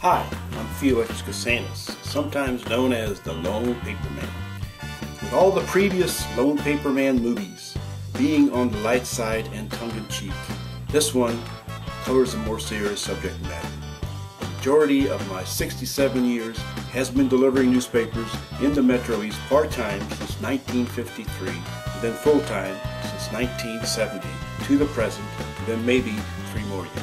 Hi, I'm Felix Kucenas, sometimes known as the Lone Paperman. With all the previous Lone Paperman movies being on the light side and tongue-in-cheek, this one covers a more serious subject matter. The majority of my 67 years has been delivering newspapers in the Metro East part-time since 1953, and then full-time since 1970 to the present, and then maybe 3 more years.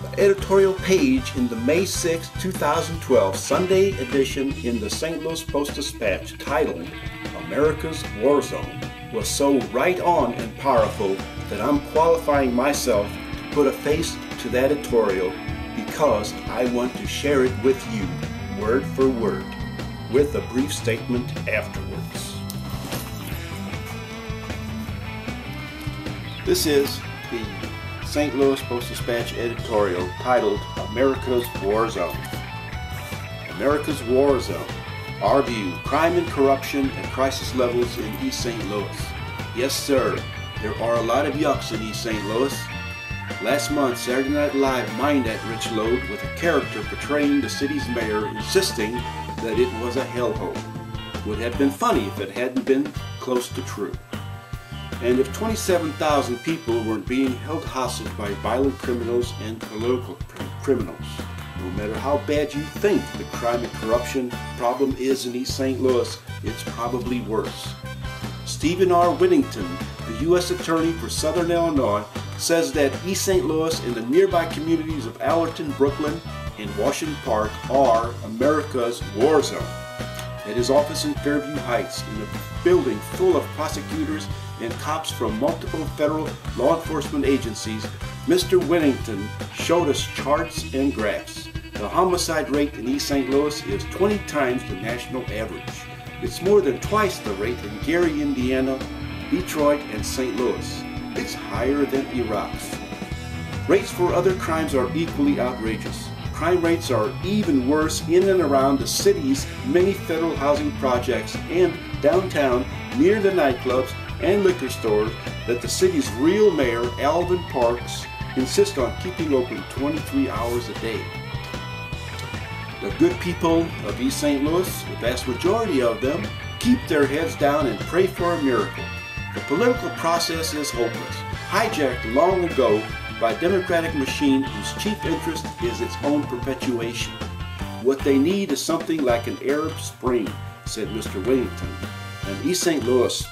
The editorial page in the May 6, 2012 Sunday edition in the St. Louis Post-Dispatch titled America's War Zone was so right on and powerful that I'm qualifying myself to put a face to that editorial because I want to share it with you word for word with a brief statement afterwards. This is the St. Louis Post-Dispatch editorial titled America's War Zone. America's War Zone. Our view, crime and corruption at crisis levels in East St. Louis. Yes sir, there are a lot of yucks in East St. Louis. Last month, Saturday Night Live mined that rich load with a character portraying the city's mayor insisting that it was a hellhole. Would have been funny if it hadn't been close to true. And if 27,000 people weren't being held hostage by violent criminals and political criminals, no matter how bad you think the crime and corruption problem is in East St. Louis, it's probably worse. Stephen R. Whittington, the U.S. Attorney for Southern Illinois, says that East St. Louis and the nearby communities of Allerton, Brooklyn, and Washington Park are America's war zone. At his office in Fairview Heights, in a building full of prosecutors and cops from multiple federal law enforcement agencies, Mr. Whittington showed us charts and graphs. The homicide rate in East St. Louis is 20 times the national average. It's more than twice the rate in Gary, Indiana, Detroit, and St. Louis. It's higher than Iraq's. Rates for other crimes are equally outrageous. Crime rates are even worse in and around the city's many federal housing projects and downtown near the nightclubs and liquor stores that the city's real mayor, Alvin Parks, insists on keeping open 23 hours a day. The good people of East St. Louis, the vast majority of them, keep their heads down and pray for a miracle. The political process is hopeless, hijacked long ago by a democratic machine whose chief interest is its own perpetuation. What they need is something like an Arab Spring, said Mr. Whittington, an East St. Louis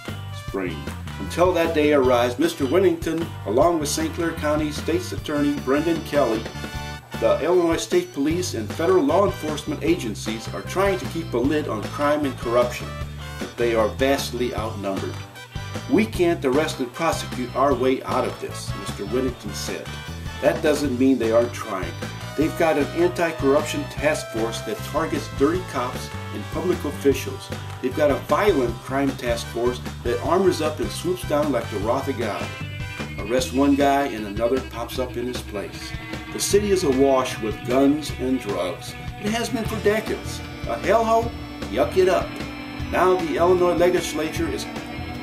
Spring. Until that day arrives, Mr. Whittington, along with St. Clair County State's Attorney Brendan Kelly, the Illinois State Police, and federal law enforcement agencies are trying to keep a lid on crime and corruption, but they are vastly outnumbered. We can't arrest and prosecute our way out of this, Mr. Whittington said. That doesn't mean they aren't trying. They've got an anti-corruption task force that targets dirty cops and public officials. They've got a violent crime task force that armors up and swoops down like the wrath of God. Arrest one guy and another pops up in his place. The city is awash with guns and drugs. It has been for decades. A hellhole? Yuck it up. Now the Illinois legislature is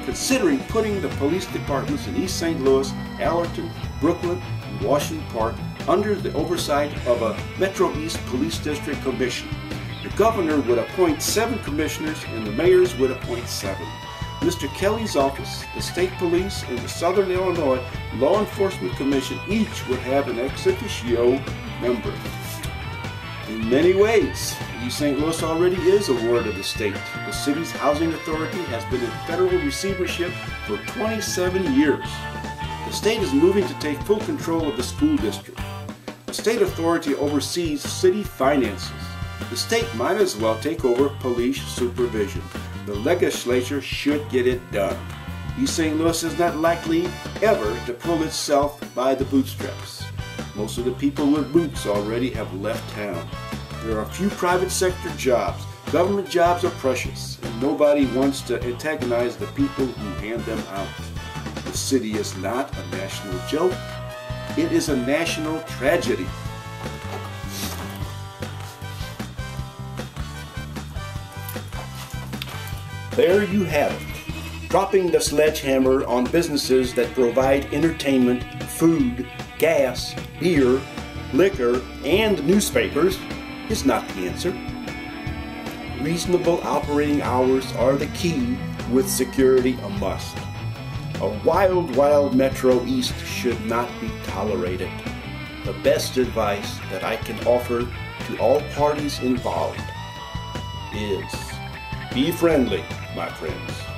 considering putting the police departments in East St. Louis, Allerton, Brooklyn, and Washington Park under the oversight of a Metro East Police District Commission. The governor would appoint 7 commissioners and the mayors would appoint 7. Mr. Kelly's office, the state police, and the Southern Illinois Law Enforcement Commission each would have an ex officio member. In many ways, East St. Louis already is a ward of the state. The city's housing authority has been in federal receivership for 27 years. The state is moving to take full control of the school district. The state authority oversees city finances. The state might as well take over police supervision. The legislature should get it done. East St. Louis is not likely ever to pull itself by the bootstraps. Most of the people with boots already have left town. There are a few private sector jobs. Government jobs are precious, and nobody wants to antagonize the people who hand them out. The city is not a national joke. It is a national tragedy. There you have it, dropping the sledgehammer on businesses that provide entertainment, food, gas, beer, liquor, and newspapers is not the answer. Reasonable operating hours are the key, with security a must. A wild Metro East should not be tolerated. The best advice that I can offer to all parties involved is be friendly, my friends.